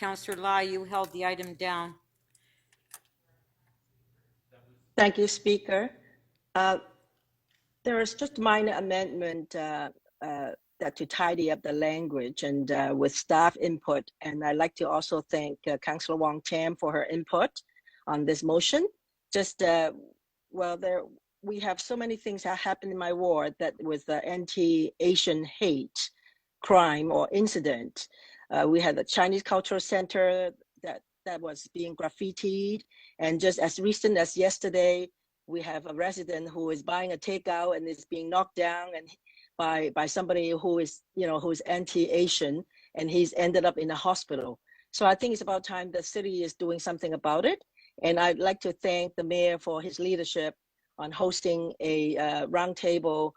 Councillor Lai, you held the item down. Thank you, Speaker. There is just a minor amendment that to tidy up the language and with staff input. And I'd like to also thank Councillor Wong Tam for her input on this motion. Just, we have so many things that happened in my ward that with anti-Asian hate crime or incident. We had the Chinese Cultural Center that was being graffitied. And just as recent as yesterday, we have a resident who is buying a takeout and is being knocked down and by somebody who is, who's anti-Asian, and he's ended up in the hospital. So I think it's about time the city is doing something about it. And I'd like to thank the mayor for his leadership on hosting a roundtable,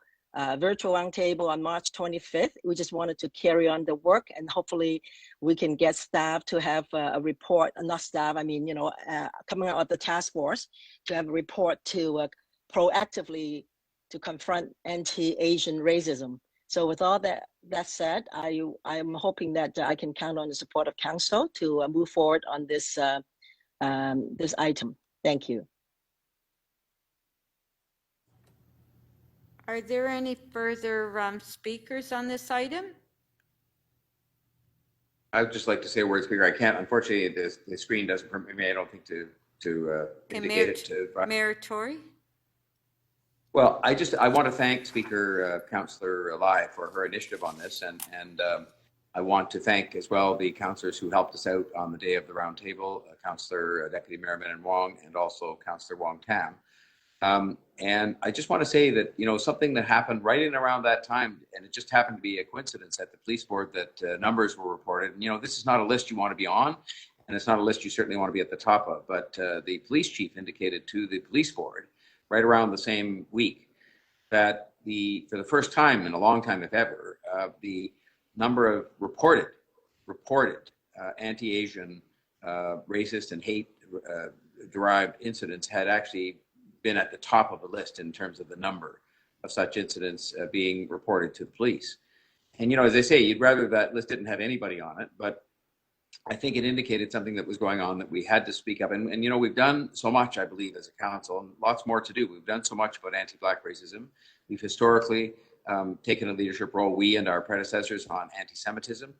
virtual roundtable on March 25th. We just wanted to carry on the work, and hopefully we can get staff to have a report, not staff, coming out of the task force to have a report to proactively to confront anti-Asian racism. So with all that said, I am hoping that I can count on the support of council to move forward on this this item. Thank you. Are there any further speakers on this item? I would just like to say a word, Speaker. I can't, unfortunately, the screen doesn't permit me, I don't think, to indicate it to Mayor Tory? Well, I want to thank Speaker Councillor Lai for her initiative on this, and I want to thank as well the councillors who helped us out on the day of the roundtable, Councillor Deputy Mayor Min Wong and also Councillor Wong Tam. And I just want to say that, something that happened right in around that time, and it just happened to be a coincidence at the police board that numbers were reported. And, this is not a list you want to be on, and it's not a list you certainly want to be at the top of. But the police chief indicated to the police board right around the same week that for the first time in a long time, if ever, the number of reported anti-Asian, racist and hate derived incidents had actually been at the top of the list in terms of the number of such incidents being reported to the police. And, as I say, you'd rather that list didn't have anybody on it, but I think it indicated something that was going on that we had to speak up. And we've done so much, I believe, as a council, and lots more to do. We've done so much about anti-Black racism. We've historically taken a leadership role, we and our predecessors, on anti-Semitism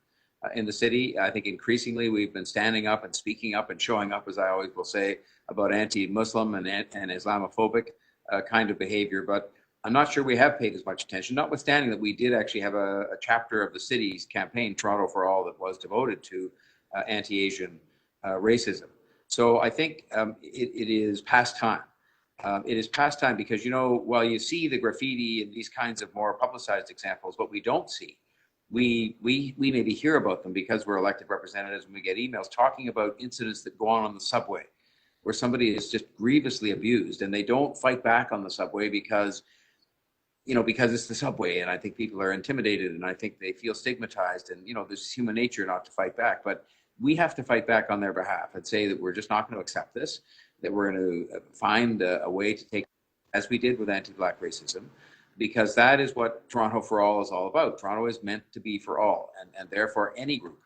in the city. I think increasingly we've been standing up and speaking up and showing up, as I always will say, about anti-Muslim and Islamophobic kind of behavior. But I'm not sure we have paid as much attention, notwithstanding that we did actually have a chapter of the city's campaign, Toronto for All, that was devoted to anti-Asian racism. So I think it is past time. It is past time because, while you see the graffiti and these kinds of more publicized examples, what we don't see, we maybe hear about them because we're elected representatives and we get emails talking about incidents that go on the subway where somebody is just grievously abused, and they don't fight back on the subway because it's the subway, and I think people are intimidated, and I think they feel stigmatized, and there's human nature not to fight back. But we have to fight back on their behalf and say that we're just not going to accept this, that we're going to find a way to take, as we did with anti-Black racism, because that is what Toronto for All is all about. Toronto is meant to be for all, and therefore any group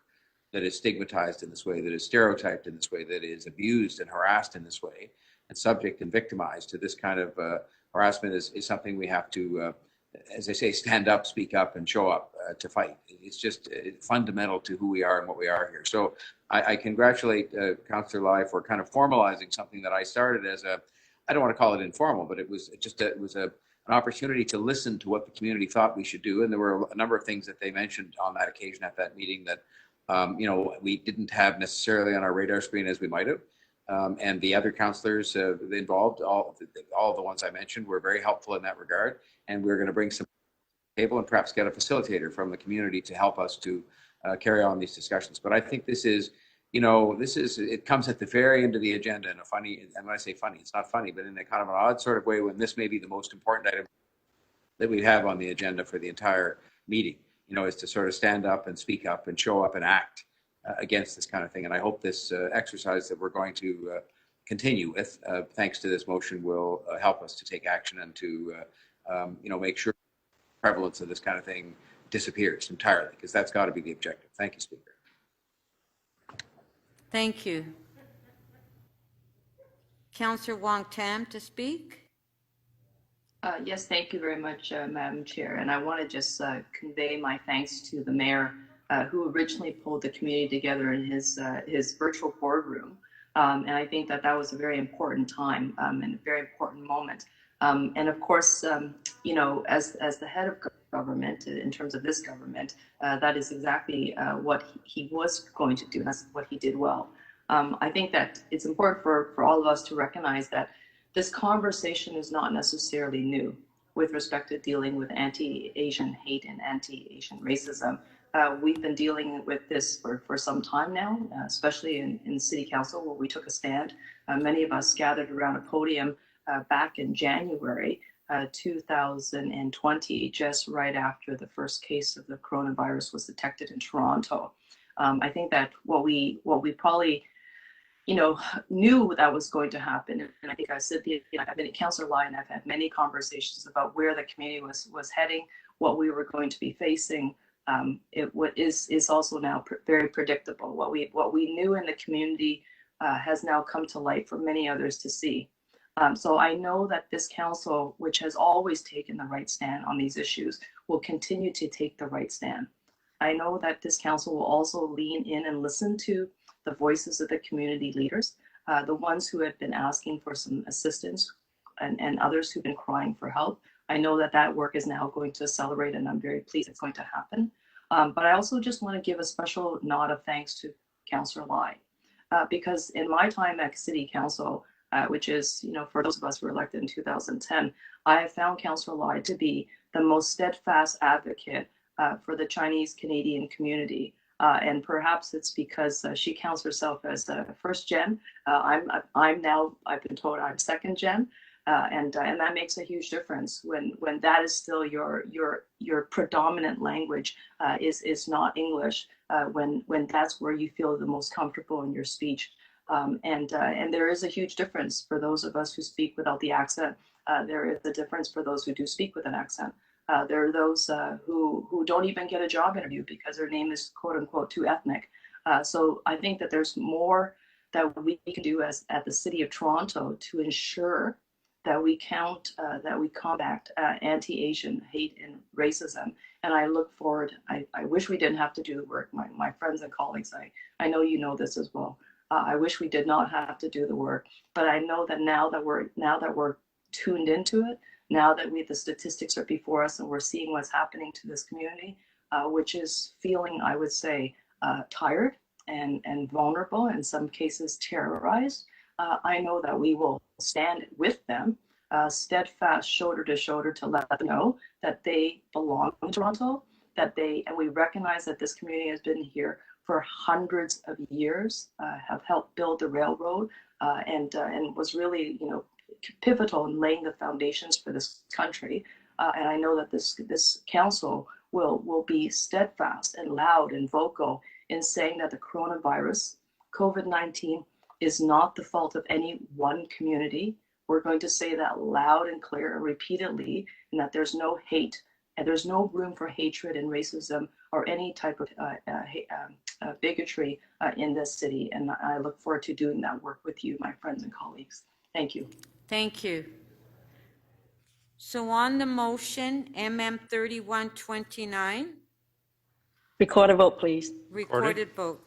that is stigmatized in this way, that is stereotyped in this way, that is abused and harassed in this way, and subject and victimized to this kind of harassment is something we have to, as I say, stand up, speak up, and show up to fight. It's just fundamental to who we are and what we are here. So I congratulate Councillor Lai for kind of formalizing something that I started as I don't want to call it informal, but it was just an opportunity to listen to what the community thought we should do. And there were a number of things that they mentioned on that occasion at that meeting that, we didn't have necessarily on our radar screen as we might have. And the other councillors involved, all the ones I mentioned, were very helpful in that regard. And we're going to bring some to the table and perhaps get a facilitator from the community to help us to carry on these discussions. But I think this is, it comes at the very end of the agenda in a funny, and when I say funny, it's not funny, but in a kind of an odd sort of way, when this may be the most important item that we have on the agenda for the entire meeting, is to sort of stand up and speak up and show up and act against this kind of thing. And I hope this exercise that we're going to continue with, thanks to this motion, will help us to take action and to, make sure the prevalence of this kind of thing disappears entirely, because that's got to be the objective. Thank you, Speaker. Thank you. Councillor Wong Tam to speak. Yes, thank you very much, Madam Chair. And I want to just convey my thanks to the mayor who originally pulled the community together in his virtual boardroom. And I think that that was a very important time and a very important moment. And of course, you know, as the head of government, in terms of this government, that is exactly what he was going to do. And that's what he did well. I think that it's important for all of us to recognize that this conversation is not necessarily new with respect to dealing with anti-Asian hate and anti-Asian racism. We've been dealing with this for some time now, especially in City Council, where we took a stand. Many of us gathered around a podium back in January 2020, just right after the first case of the coronavirus was detected in Toronto. I think that what we probably knew that was going to happen. And I think I've been at Councillor Lai, and I've had many conversations about where the community was heading, what we were going to be facing. Is also now very predictable. What we knew in the community has now come to light for many others to see. So I know that this council, which has always taken the right stand on these issues, will continue to take the right stand. I know that this council will also lean in and listen to the voices of the community leaders, the ones who have been asking for some assistance and others who've been crying for help. I know that that work is now going to accelerate, and I'm very pleased it's going to happen. But I also just want to give a special nod of thanks to Councillor Lai, because in my time at City Council, which is, for those of us who were elected in 2010, I have found Councillor Lai to be the most steadfast advocate for the Chinese Canadian community. And perhaps it's because she counts herself as first gen. I'm now, I've been told I'm second gen. And that makes a huge difference when that is still your predominant language is not English, when that's where you feel the most comfortable in your speech. And there is a huge difference for those of us who speak without the accent. There is a difference for those who do speak with an accent. There are those who don't even get a job interview because their name is quote unquote too ethnic. So I think that there's more that we can do at the City of Toronto to ensure that we combat anti-Asian hate and racism. And I look forward, I wish we didn't have to do the work. My friends and colleagues, I know you know this as well. I wish we did not have to do the work, but I know that now that we're tuned into it, now that the statistics are before us and we're seeing what's happening to this community, which is feeling, I would say, tired and vulnerable, in some cases terrorized, I know that we will stand with them, steadfast, shoulder to shoulder, to let them know that they belong in Toronto, and we recognize that this community has been here for hundreds of years, have helped build the railroad, and was really, pivotal in laying the foundations for this country. And I know that this council will be steadfast and loud and vocal in saying that the coronavirus, COVID-19, is not the fault of any one community. We're going to say that loud and clear and repeatedly, and that there's no hate and there's no room for hatred and racism or any type of bigotry in this city. And I look forward to doing that work with you, my friends and colleagues. Thank you. Thank you. So on the motion, MM 3129. Record a vote, please. Recorded vote.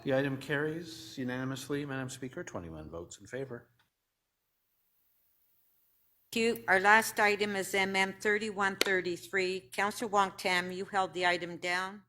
The item carries unanimously, Madam Speaker, 21 votes in favor. Thank you. Our last item is MM 3133. Councillor Wong Tam, you held the item down.